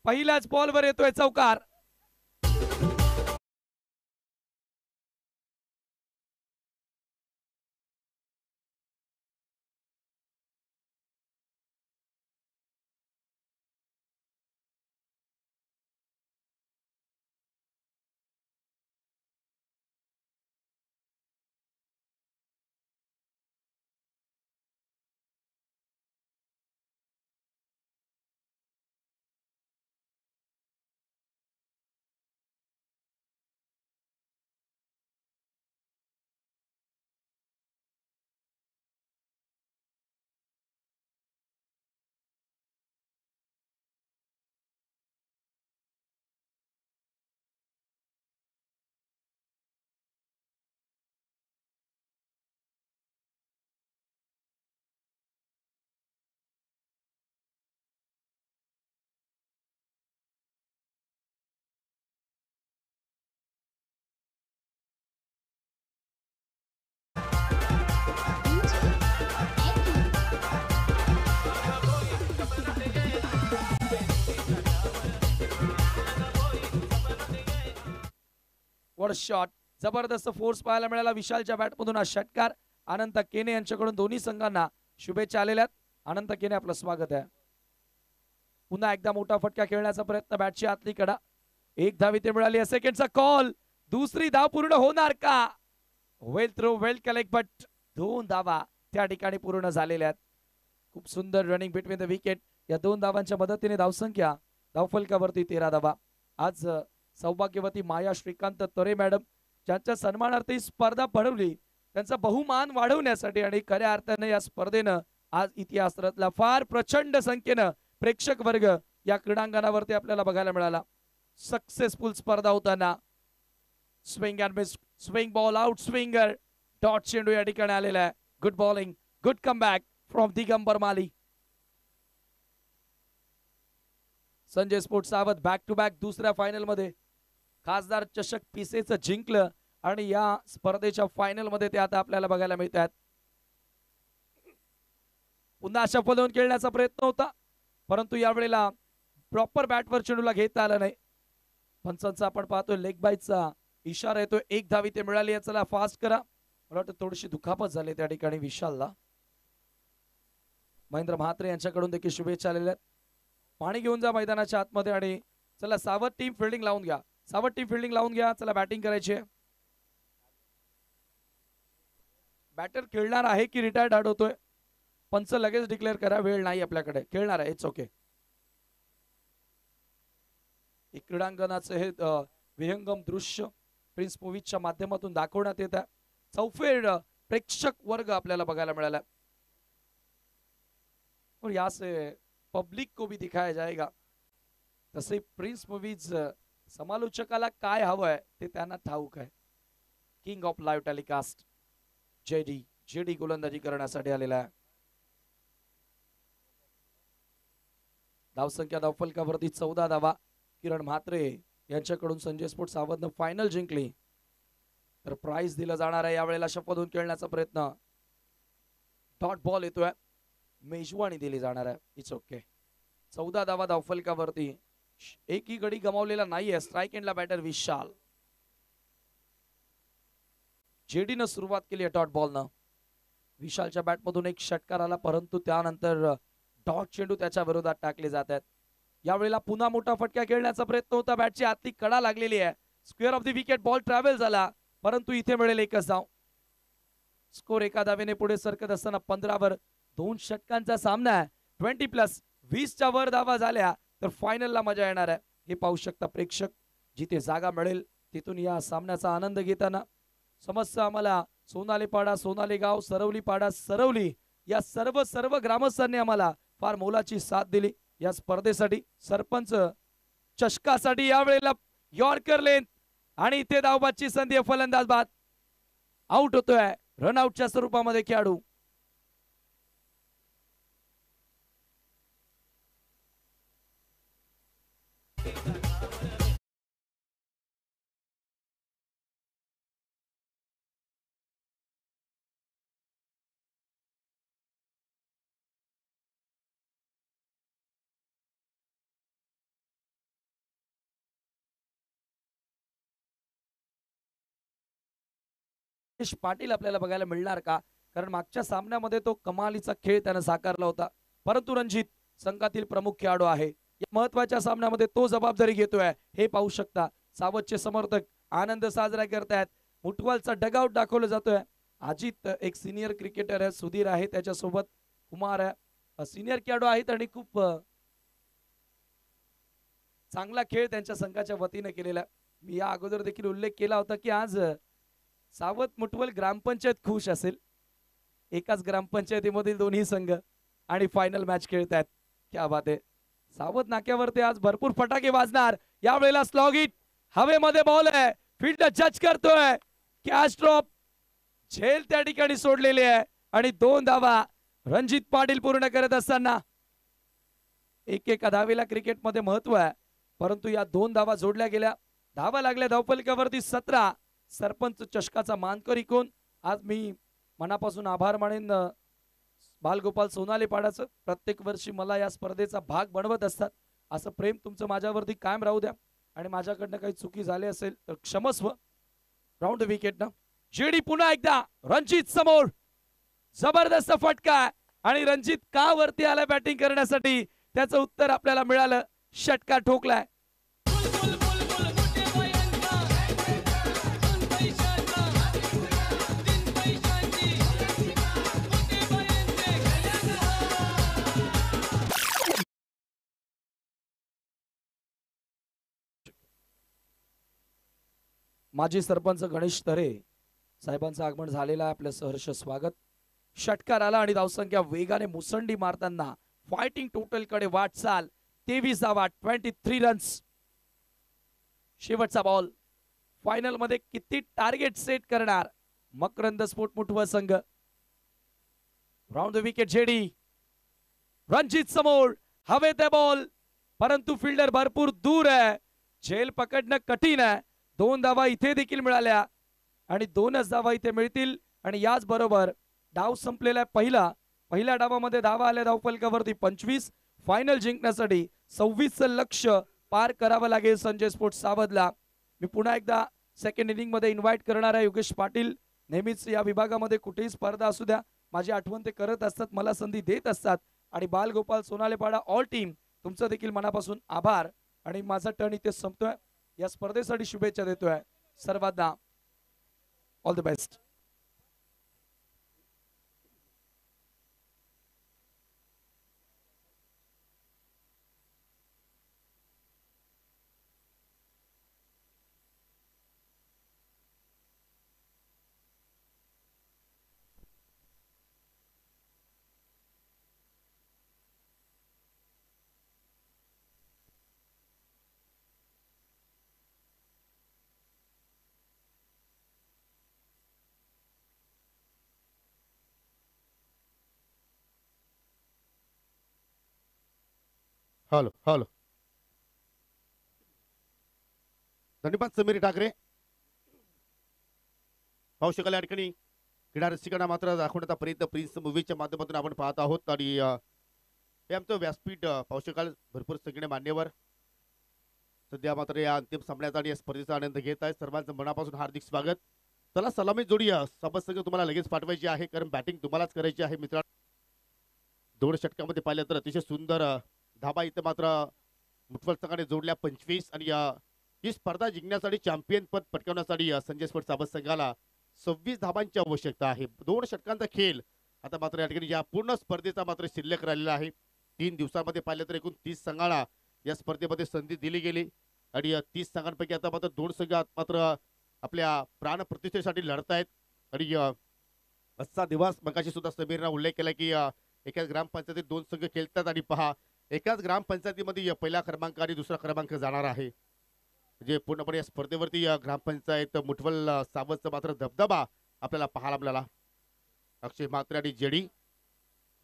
पहिल्याच बॉलवर येतोय चौकार. शॉट, जबरदस्त फोर्स पाहायला मिळाला विशालच्या बॅटमधून. हा षटकार अनंत केने यांच्याकडून. दोन्ही संघांना शुभेच्छा आलेल्या. अनंत केने, आपलं स्वागत आहे. पुन्हा एकदा मोठा फटका खेळण्याचा प्रयत्न, बॅटची आतली कडा. 1 धाव इथे मिळाली. सेकंडचा कॉल, दुसरी धाव पूर्ण होणार का? वेल थ्रो, वेल कलेक्ट, बट 2 धावा त्या ठिकाणी पूर्ण झालेल्या आहेत. खूप सुंदर रनिंग बिटवीन द विकेट. या 2 धावांच्या मदतीने धावसंख्या धावफलकावरती 13 धावा. आज सौभाग्यवती माया श्रीकांत तरे मॅडम ज्यांच्या सन्मानार्थ ही स्पर्धा भरवली, त्यांचा बहुमान वाढवण्यासाठी आणि खऱ्या अर्थाने या स्पर्धेनं आज इतिहास रचला. फार प्रचंड संख्येनं प्रेक्षक वर्ग या क्रीडांगणावरती आपल्याला बघायला मिळाला. सक्सेसफुल स्पर्धा होताना swing and miss, swing ball, out swinger, dot चेंडू या ठिकाणी आलेला आहे. Good bowling, good comeback from Digambar Mali. Sanjay sports सावत बॅक टू बॅक दुसऱ्या फायनल मध्ये खासदार चषक पिसेचं जिंकलं आणि या स्पर्धेच्या फायनल मध्ये ते आता आपल्याला बघायला मिळतात. पुन्हा शफल होऊन खेळण्याचा प्रयत्न होता, परंतु यावेळेला प्रॉपर बॅटवर चेंडूला घेता आलं नाही. पंचांचा आपण पाहतोय लेग बाईटचा इशारा येतोय, एक धाव इथे मिळाली आहे. चला फास्ट करा. मला वाटतं थोडीशी दुखापत झाली त्या ठिकाणी विशालला. महेंद्र म्हात्रे यांच्याकडून देखील शुभेच्छा आलेल्या आहेत. पाणी घेऊन जा मैदानाच्या आतमध्ये आणि चला सावध टीम फिल्डिंग लावून घ्या. सावध टीम फिल्डिंग लावून घ्या. चला बॅटिंग करायची आहे. बॅटर खेळणार आहे की रिटायर्ड आउट होतोय? पंच लगेच डिक्लेअर करा. वेळ नाही आपल्याकडे. खेळणार आहे. It's okay. क्रीडांगणाचं हे विहंगम दृश्य प्रिन्स मूवीजच्या माध्यमातून दाखवण्यात येत आहे. चौफेर प्रेक्षक वर्ग आपल्याला बघायला मिळाला. और यहाँ से पब्लिक को भी दिखाया जाएगा. तसे प्रिन्स मूवीज समालोचकाला काय हवंय ते त्यांना ठाऊक आहे. King of live telecast JD गोलंदाजी करण्यासाठी आलेला आहे. धावसंख्या धावफलकावरती 14 धावा. किरण म्हात्रे यांच्याकडून संजय स्पोर्ट्स सावधनं फायनल जिंकली. तर प्राइज दिलं जाणार आहे. यावेळेला शपथून खेळण्याचा प्रयत्न. डॉट बॉल येतोय. मेजवानी दिली जाणार आहे. It's okay. 14 धावा धावफलकावरती. एकही गडी गमावलेला नाहीये. स्ट्राइक एंडला बॅटर विशाल. जेडीनं सुरुवात केली आहे डॉट बॉलनं. विशालच्या बॅटमधून एक षटकार आला, परंतु त्यानंतर डॉट चेंडू त्याच्या विरोधात टाकले जात आहेत. यावेळेला पुन्हा मोठा फटका खेळण्याचा प्रयत्न होता. बॅटची आतली कडा लागलेली आहे. Square of the wicket ball travel झाला, परंतु इथे मिळेल एकच धाव. स्कोर एका धावेने पुढे सरकत असताना 15 वर 2 षटकांचा सामना आहे. 20+ 20च्या वर धावा झाल्या तर फायनलला मजा येणार आहे. हे पाहू शकता प्रेक्षक. जिथे जागा मिळेल तिथून या सामन्याचा आनंद घेताना. समस्त आम्हाला सोनाली पाडा, सोनाली गाव, सरवली पाडा, सरवली या सर्व ग्रामस्थांनी आम्हाला फार मोलाची साथ दिली या स्पर्धेसाठी. सरपंच चषकासाठी यावेळेला यॉर्कर लेंथ आणि इथे धावबादची संधी. फलंदाज बाद आउट होतोय. रनआउटच्या स्वरूपामध्ये खेळाडू. पाटील आपल्याला बघायला मिळणार का? कारण मागच्या सामन्यामध्ये तो कमालीचा खेळ त्याने साकारला होता, परंतु रणजित संघातील प्रमुख खेळाडू आहे. या महत्वाच्या सामन्यामध्ये तो जबाबदारी घेतोय. हे पाहू शकता. सावधचे समर्थक आनंद साजरा करतायत. मुठवालचा डगआउट दाखवला जातोय. अजित एक सिनियर क्रिकेटर आहे, सुधीर आहे त्याच्यासोबत, कुमार आहे, सिनियर खेळाडू आहेत आणि खूप चांगला खेळ त्यांच्या संघाच्या वतीने केलेला. मी या अगोदर देखील उल्लेख केला होता की आज सावध मुठवल ग्रामपंचायत खुश असेल. एकाच ग्रामपंचायतीमधील दोन्ही संघ आणि फायनल मॅच खेळतायत. क्या बात आहे. सावध नाक्यावरती आज भरपूर फटाके वाजणार. यावेळेला स्लॉग हिट हवेमध्ये बॉल आहे. फील्ड जज करतोय. कॅच ड्रॉप झेल त्या ठिकाणी सोडलेली आहे आणि 2 धावा रणजित पाटील पूर्ण करत असताना. एका धावेला क्रिकेटमध्ये महत्व आहे, परंतु या 2 धावा जोडल्या गेल्या. धावा लागल्या धावफलकावरती 17. सरपंच चषकाचा मानकरी कोण? आज मी मनापासून आभार मानेन बालगोपाल सोनाले पाडाचं. प्रत्येक वर्षी मला या स्पर्धेचा भाग बनवत असतात. असं प्रेम तुमचं माझ्यावरती कायम राहू द्या आणि माझ्याकडनं काही चुकी झाली असेल तर क्षमस्व. राऊंड विकेट ना जेडी पुन्हा एकदा रणजित समोर. जबरदस्त फटका आणि रणजित का वरती आला बॅटिंग करण्यासाठी त्याचं उत्तर आपल्याला मिळालं. षटकार ठोकलाय. माजी सरपंच गणेश तरे साहेबांचं आगमन झालेलं आहे. आपलं सहर्ष स्वागत. षटकार आला आणि धावसंख्या वेगाने मुसंडी मारताना फायटिंग टोटल कडे वाटचाल. 23 धावा 23 रन्स. शेवटचा बॉल. फायनल मध्ये किती टार्गेट सेट करणार मकरंद स्पोर्ट मुठवा संघ. Round the wicket JD. Ranjit समोर. हवेत आहे बॉल, परंतु फिल्डर भरपूर दूर आहे. झेल पकडणं कठीण आहे. 2 धावा इथे देखील मिळाल्या आणि 2च धावा इथे मिळतील आणि याच बरोबर डाव संपलेला आहे. पहिल्या डावामध्ये धावा आल्या धावफलकावरती 25. फायनल जिंकण्यासाठी 26चं लक्ष्य पार करावं लागेल संजय स्पोर्ट्स सावधला. मी पुन्हा एकदा सेकंड इनिंग मध्ये इन्व्हाइट करणार आहे योगेश पाटील. नेहमीच या विभागामध्ये कुठेही स्पर्धा असू द्या माझी आठवण ते करत असतात, मला संधी देत असतात. आणि बालगोपाल सोनालेपाडा ऑल टीम तुमचं देखील मनापासून आभार. आणि माझा टर्न इथे संपतोय. या स्पर्धेसाठी शुभेच्छा देतोय सर्वांना. All the best. Hello hello. धन्यवाद समीर ठाकरे. पाहू शकाल या ठिकाणी क्रीडा रसिकांना मात्र दाखवण्याचा प्रयत्न प्रिन्स मूवीच्या माध्यमातून आपण पाहत आहोत. आणि हे आमचं व्यासपीठ पाहू शकाल भरपूर सगळे मान्यवर सध्या मात्र या अंतिम सामन्याचा आणि या स्पर्धेचा आनंद घेत आहे. सर्वांचं मनापासून हार्दिक स्वागत. चला सलामी जोडी सोबत सगळं तुम्हाला लगेच पाठवायची आहे कारण बॅटिंग तुम्हालाच करायची आहे मित्रांनो. 2 षटकामध्ये पाहिलं तर अतिशय सुंदर धाबा इथं मात्र मुठवल संघाने जोडल्या 25. आणि ही स्पर्धा जिंकण्यासाठी चॅम्पियन पद पटकावण्यासाठी संजय स्पोर्ट्स साबत संघाला 26 धाबांची आवश्यकता आहे. 2 षटकांचा खेळ आता मात्र या ठिकाणी या पूर्ण स्पर्धेचा मात्र शिल्लक राहिलेला आहे. 3 दिवसांमध्ये पाहिलं तर एकूण 30 संघांना या स्पर्धेमध्ये संधी दिली गेली. आणि 30 संघांपैकी आता मात्र 2 संघ मात्र आपल्या प्राण प्रतिष्ठेसाठी लढत आहेत. आणि आजचा दिवस मगाशी सुद्धा समीरने उल्लेख केला की एकाच ग्रामपंचायतीत 2 संघ खेळतात. आणि पहा एकाच ग्रामपंचायतीमध्ये पहिला क्रमांक आणि दुसरा क्रमांक जाणार आहे. म्हणजे पूर्णपणे या स्पर्धेवरती ग्रामपंचायत मुठवल सावतचा मात्र दबदबा आपल्याला पाहायला मिळाला. अक्षय म्हात्रे आणि जेडी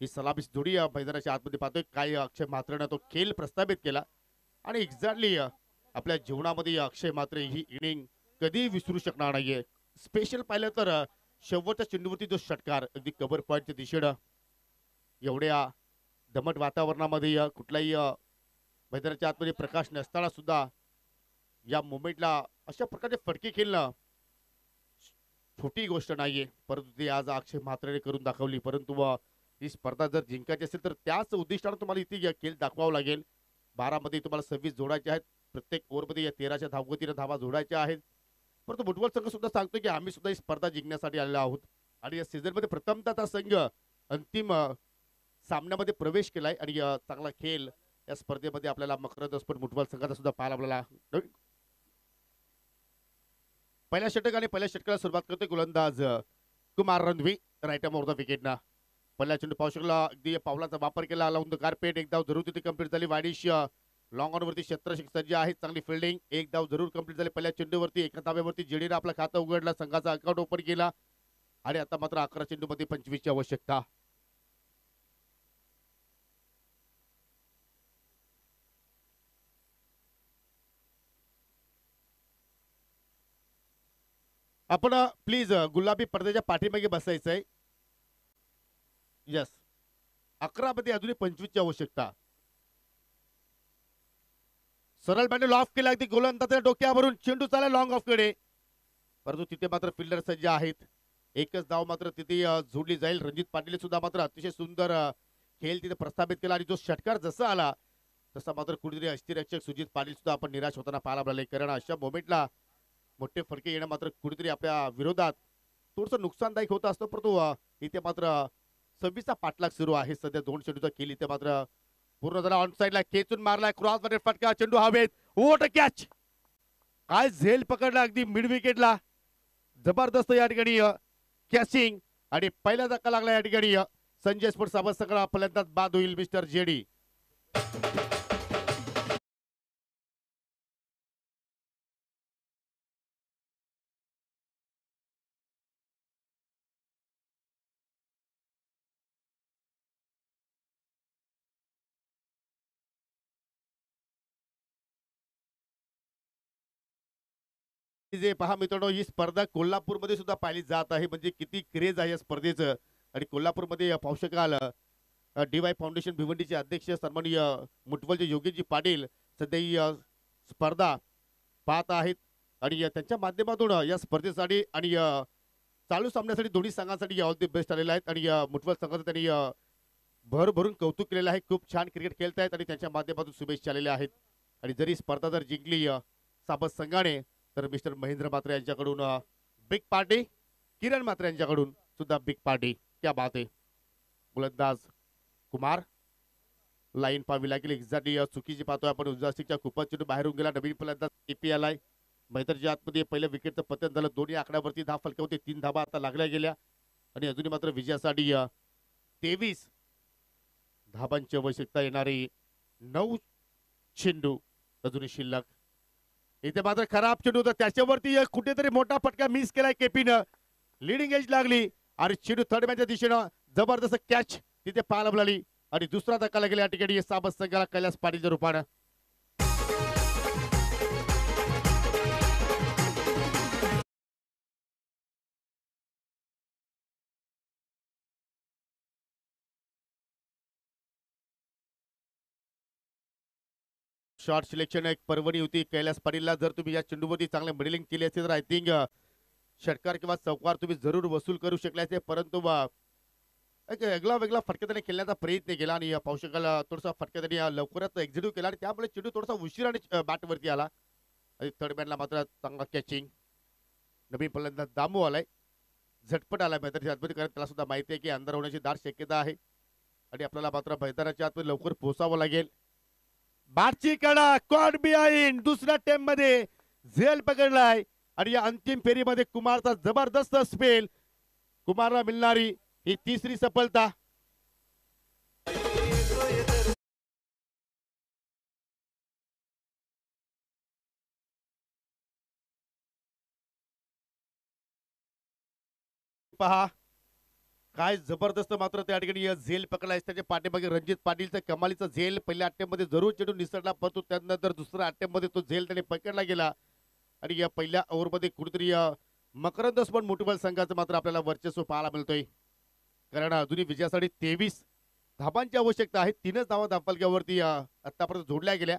ही सलामी जोडी मैदानाच्या आतमध्ये पाहतोय. काय अक्षय म्हात्रेनं तो खेळ प्रस्थापित केला आणि एक्झॅक्टली आपल्या जीवनामध्ये अक्षय म्हात्रे ही इनिंग कधी विसरू शकणार नाहीये. स्पेशल पाहिलं तर शेवटच्या चेंडूवरती जो षटकार अगदी कव्हर पॉईंटच्या दिशेनं एवढ्या दमट वातावरणामध्ये कुठल्याही मैदानाच्या आतमध्ये प्रकाश नसताना सुद्धा या मुंबईला अशा प्रकारे फटके खेळणं छोटी गोष्ट नाहीये. परंतु ते आज अक्षय म्हात्रेने करून दाखवली. परंतु ही स्पर्धा जर जिंकायची असेल तर त्याच उद्दिष्टाने तुम्हाला इथे खेळ दाखवावं लागेल. 12 मध्ये तुम्हाला 26 जोडायचे आहेत. प्रत्येक ओव्हरमध्ये या 13च्या धावगतीने धावा जोडायच्या आहेत. परंतु मुठवल संघ सुद्धा सांगतो की आम्ही सुद्धा ही स्पर्धा जिंकण्यासाठी आलेलो आहोत. आणि या सीझन मध्ये प्रथमतः संघ अंतिम सामन्यामध्ये प्रवेश केलाय. आणि चांगला खेळ या स्पर्धेमध्ये आपल्याला मकरंद स्पोर्ट मुठवल संघाचा सुद्धा पाहायला आपल्याला पहिल्या षटक आणि पहिल्या षटकाला सुरुवात करतोय गोलंदाज कुमार रणवी राईट आर्म द विकेटना. पहिल्या चेंडू पाहू शकला अगदी पावलाचा वापर केला लावून द कार्पेट. एक धाव जरूर तिथे कंप्लीट झाली. वायडिश लॉंग ऑन वरती क्षेत्ररक्षक सज्ज आहे. चांगली फिल्डिंग. एक धाव जरूर कंप्लीट झाली पहिल्या चेंडूवरती. एका धाव्यावरती जेडीने आपलं खातं उघडलं. संघाचा अकाउंट ओपन केला. आणि आता मात्र 11 चेंडूमध्ये 25 ची आवश्यकता. आपण प्लीज गुलाबी पडद्याच्या पाठीमागे बसायचंय. यस 11 मध्ये अजूनही 25 ची आवश्यकता. सरळ बॅट ऑफ केला अगदी गोलंदाजाच्या डोक्यावरून चेंडू चालला लॉंग ऑफ कडे. परंतु तिथे मात्र फिल्डर सज्ज आहेत. एकच धाव मात्र तिथे जोडली जाईल. रणजित पाटील सुद्धा मात्र अतिशय सुंदर खेळ तिथे प्रस्थापित केला. आणि जो षटकार जसा आला तसा मात्र कुठेतरी अस्थिरक्षक सुजित पाटील सुद्धा आपण निराश होताना पाहायला मिळाले. कारण अशा मोमेंटला मोठे फटके येणं मात्र कुठेतरी आपल्या विरोधात थोडस नुकसानदायक होत असतं. परंतु इथे मात्र 26चा पाठलाग सुरू आहे सध्या. 2 चेंडूचा खेळ इथे मात्र पूर्ण झाला. ऑन साइडला खेचून मारलाय. क्रॉस मध्ये फटका. चेंडू हवेत. What a catch. काय झेल पकडला अगदी मिड विकेटला. जबरदस्त या ठिकाणी कॅचिंग. आणि पहिला धक्का लागला या ठिकाणी संजय स्पोर्ट्स साबत सगळा फलंदाज बाद होईल मिस्टर जेडी. जे पहा मित्रांनो ही स्पर्धा कोल्हापूरमध्ये सुद्धा पाहिली जात आहे. म्हणजे किती क्रेज आहे या स्पर्धेचं. आणि कोल्हापूरमध्ये पाहू शकाल DY फाउंडेशन भिवंडीचे अध्यक्ष सन्माननीय मुठवलचे योगेशजी पाटील सध्या ही स्पर्धा पाहत आहेत. आणि त्यांच्या माध्यमातून या स्पर्धेसाठी आणि चालू सामन्यासाठी दोन्ही संघांसाठी ऑल दी बेस्ट आलेले आहेत आणि मुठवल संघाचं त्यांनी भर भरून कौतुक केलेलं आहे. खूप छान क्रिकेट खेळत आहेत आणि त्यांच्या माध्यमातून शुभेच्छा आलेल्या आहेत. आणि जरी स्पर्धा जर जिंकली साबत संघाने तर मिस्टर महेंद्र मात्रे यांच्याकडून बिग पार्टी, किरण मात्रे यांच्याकडून सुद्धा बिग पार्टी. क्या बात आहे. गोलंदाज कुमार लाईन पाहावी लागेल. एक्झॅक्टली चुकीची पाहतोय आपण. उजासिकच्या खूपच चेंडू बाहेरून गेला. नवीन फलंदाज एपी आलाय. मैदानाच्या आतमध्ये पहिल्या विकेटचं पतन झालं. दोन्ही आकड्यावरती धाव फलके होते. 3 धाबा आता लागल्या गेल्या आणि अजूनही मात्र विजयासाठी 23 धाबांची आवश्यकता. येणारी 9 चेंडू अजूनही शिल्लक. इथे मात्र खराब चेंडू होता. त्याच्यावरती कुठेतरी मोठा फटका मिस केलाय केपीनं. लिडिंग एज लागली आणि चेंडू थर्ड मॅनच्या दिशेनं जबरदस्त कॅच तिथे पाहायला मिळाली आणि दुसरा धक्का लागला या ठिकाणी साबत संघाला कैलास पाटीलच्या रूपानं. शॉर्ट सिलेक्शन एक पर्वणी होती कैलास पाटीलला. जर तुम्ही या चेंडूवरती चांगले मिडलिंग केली असते तर आय थिंक षटकार किंवा चौकार तुम्ही जरूर वसूल करू शकले असते. परंतु एक वेगळा वेगळा फटका त्याने खेळण्याचा प्रयत्न केला आणि पाहू शकाल थोडासा फटका त्यांनी लवकरच एक्झिक्यूट केला आणि त्यामुळे चेंडू थोडासा उशिराने बॅटवरती आला. आणि थर्ड मॅनला मात्र चांगला कॅचिंग. नवीन फलंदाज दामू आलाय. झटपट आलाय मैदानाच्या आतमध्ये कारण त्याला सुद्धा माहिती आहे की अंधार होण्याची दाट शक्यता आहे आणि आपल्याला मात्र मैदानाच्या आतमध्ये लवकर पोहोचावं लागेल. बाटची कडा कॉट बिहाइंड. दुसऱ्या टेम मध्ये झेल पकडलाय आणि या अंतिम फेरीमध्ये कुमारचा जबरदस्त स्पेल. कुमारला मिळणारी ही तिसरी सफलता. पहा काय जबरदस्त मात्र त्या ठिकाणी झेल पकडलाय. त्याच्या पाठीमागे रणजित पाटीलचा कमालीचा झेल पहिल्या अटेम्प्टमध्ये जरूर चेंडू निसरला, परंतु त्यानंतर दुसऱ्या अटेम्प्टमध्ये तो झेल त्याने पकडला गेला आणि या पहिल्या ओव्हरमध्ये कुठेतरी मकरंद स्पोर्ट मोटिवेल संघाचं मात्र आपल्याला वर्चस्व पाहायला मिळतोय. कारण अजूनही विजयासाठी 23 धाबांची आवश्यकता आहे. 3च धावा धावफलक्यावरती आतापर्यंत जोडल्या गेल्या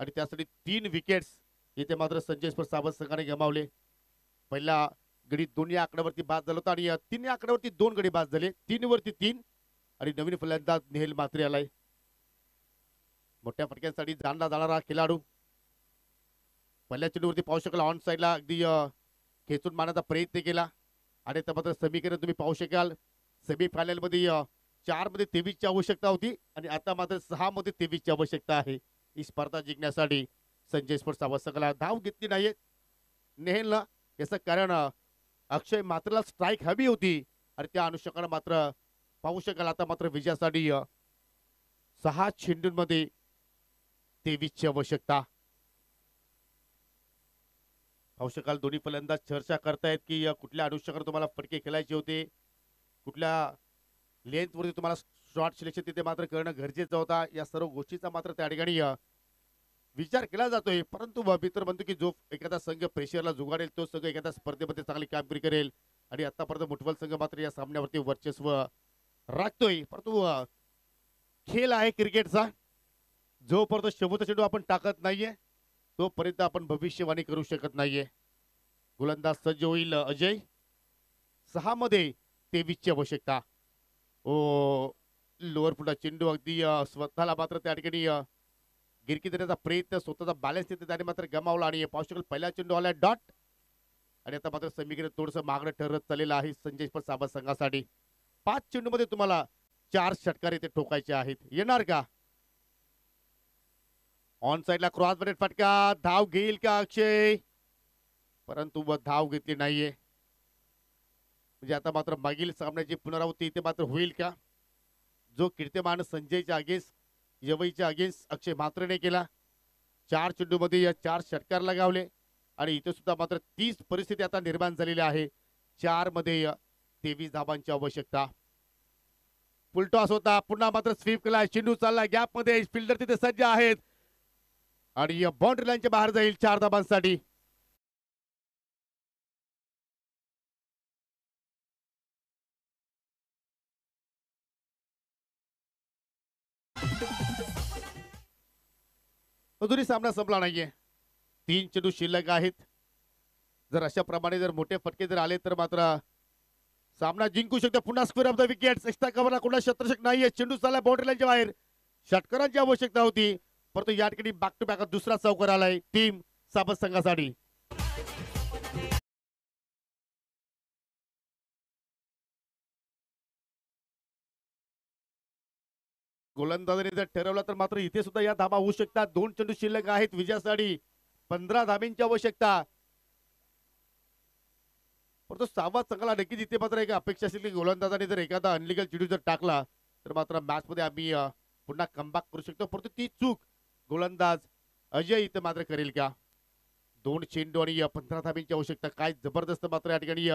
आणि त्यासाठी 3 विकेट्स इथे मात्र संजय स्पोर्ट सावंत संघाने गमावले. पहिला गडी दोन्ही आकड्यावरती बाद झाला होता आणि 3 आकड्यावरती 2 गडी बाद झाले. 3 वरती 3 आणि नवीन फलंदाज नेहल मात्रे आलाय. मोठ्या फटक्यांसाठी जाणला जाणारा खेळाडू. पहिल्या चेंडूवरती पाहू शकाल ऑन साईडला अगदी खेचून मारण्याचा प्रयत्न केला आणि त्या मात्र समीकरण तुम्ही पाहू शकाल. सेमी फायनल मध्ये 4 मध्ये 23 ची आवश्यकता होती आणि आता मात्र 6 मध्ये 23 ची आवश्यकता आहे. ही स्पर्धा जिंकण्यासाठी संजय स्पोर्ट्स संघाला धाव घेतली नाहीये नेहलनं. याचं कारण अक्षय मात्रला स्ट्राईक हवी होती आणि त्या अनुषंगाने मात्र पाहू शकाल आता मात्र विजयासाठी 6 चेंडूंमध्ये 23 ची आवश्यकता. पाहू शकाल दोन्ही फलंदाज चर्चा करतायत की कुठल्या अनुषंगाने तुम्हाला फटके खेळायचे होते, कुठल्या लेंथवरती तुम्हाला शॉर्ट सिलेक्शन तिथे मात्र करणं गरजेचं होता. या सर्व गोष्टीचा मात्र त्या ठिकाणी विचार केला जातोय. परंतु मित्र म्हणतो की जो एखादा संघ प्रेशरला जुगाडेल तो संघ एखाद्या स्पर्धेमध्ये चांगली कामगिरी करेल आणि आतापर्यंत मुठवल संघ मात्र या सामन्यावरती वर्चस्व राखतोय. परंतु खेळ आहे क्रिकेटचा. जोपर्यंत शेवटचा चेंडू आपण टाकत नाहीये तोपर्यंत आपण भविष्यवाणी करू शकत नाहीये. गोलंदाज सज्ज होईल अजय. 6 मध्ये 23 ची आवश्यकता. ओ लोअर फुटा चेंडू अगदी स्वतःला मात्र त्या ठिकाणी गिरकी देण्याचा प्रयत्न, स्वतःचा बॅलन्स तिथे त्याने मात्र गमावला आणि पाहू शकाल पहिला चेंडू आला डॉट आणि आता मात्र समीकरण थोडंसं मागणं ठरत चाललेलं आहे संजय स्पोर्ट्स साबत संघासाठी. 5 चेंडूमध्ये तुम्हाला 4 षटकार इथे ठोकायचे आहेत. येणार का? ऑन साइडला क्रॉस बरेट फटका. धाव घेईल का अक्षय? परंतु धाव घेतली नाहीये. म्हणजे आता मात्र मागील सामन्याची पुनरावृत्ती इथे मात्र होईल का? जो कीर्तिमान संजयच्या अगेन्स्ट यवईच्या अगेन्स्ट अक्षय मात्रेने केला. 4 चेंडूमध्ये या 4 षटकार लगावले आणि इथे सुद्धा मात्र 30 परिस्थिती आता निर्माण झालेली आहे. 4 मध्ये 23 धाबांची आवश्यकता. फुलटॉस होता, पुन्हा मात्र स्वीप केला. चेंडू चालला गॅप मध्ये. फिल्डर तिथे सज्ज आहेत आणि बाउंड्री लाईनच्या बाहेर जाईल 4 धाबांसाठी. अजूनही सामना संपला नाहीये. 3 चेंडू शिल्लक आहेत. जर अशा प्रमाणे जर मोठे फटके जर आले तर मात्र सामना जिंकू शकतो. पुन्हा square of the wicket. Extra कव्हरला कोणा क्षेत्ररक्षक नाहीये. चेंडू चालला बाउंड्री लाईनच्या बाहेर. षटकारांची आवश्यकता होती, परंतु या ठिकाणी बॅक टू बॅक दुसरा चौकार आलाय टीम साबत संघासाठी. गोलंदाजाने जर ठरवलं तर मात्र इथे सुद्धा या धाबा होऊ शकतात. 2 चेंडू शिल्लक आहेत विजयासाठी. 15 धाब्यांची आवश्यकता. परंतु सावध संघाला नक्कीच इथे मात्र एक अपेक्षा असेल की गोलंदाजाने जर एखादा अनलिगल चेंडू जर टाकला तर मात्र मॅच मध्ये आम्ही पुन्हा कमबॅक करू शकतो. परंतु ती चूक गोलंदाज अजय इथे मात्र करेल का? 2 चेंडू आणि 15 धाब्यांची आवश्यकता. काय जबरदस्त मात्र या ठिकाणी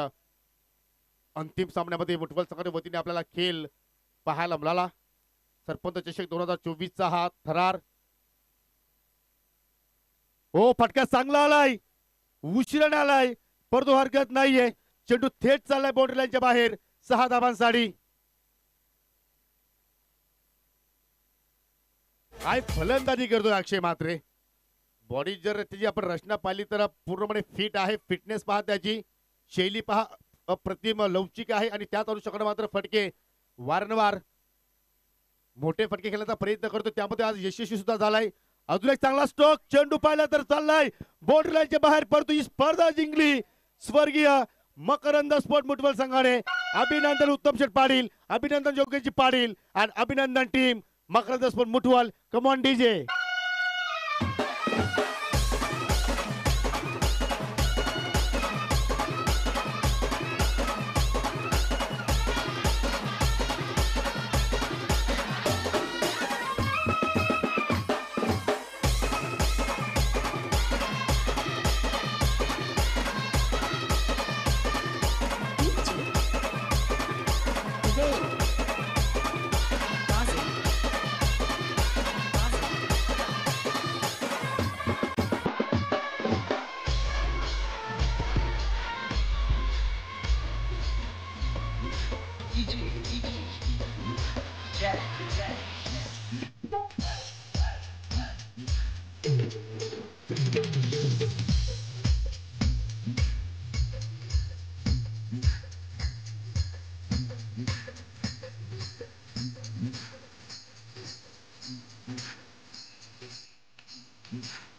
अंतिम सामन्यामध्ये मुठवल संघाच्या वतीने आपल्याला खेळ पाहायला मिळाला. सरपंच चषक 2024 चा हा थरार. हो, फटका चांगला आलाय, उशिराने आलाय, परंतु हरकत नाहीये. चेंडू थेट चाललाय बाउंड्री लाईनच्या बाहेर. 6 धाबांसाठी. काय फलंदाजी करतोय अक्षय म्हात्रे. बॉडी जर त्याची आपण रचना पाहिली तर पूर्णपणे फिट आहे. फिटनेस पहा, त्याची शैली पहा, अप्रतिम लवचिक आहे आणि त्यात अनुषंगाने मात्र फटके वारंवार मोठे फटके खेळण्याचा प्रयत्न करतो. त्यामध्ये आज यशस्वी सुद्धा झालाय. अजून एक चांगला स्ट्रोक. चेंडू पाहिला तर चाललाय बाउंड्री लाईनच्या बाहेर, परंतु ही स्पर्धा जिंकली स्वर्गीय मकरंद स्पोर्ट मुठवल संघाने. अभिनंदन उत्तम शेठ पाटील, अभिनंदन योगेशजी पाटील आणि अभिनंदन team Makarand sport Muthwal. Come on DJ. Mm-hmm.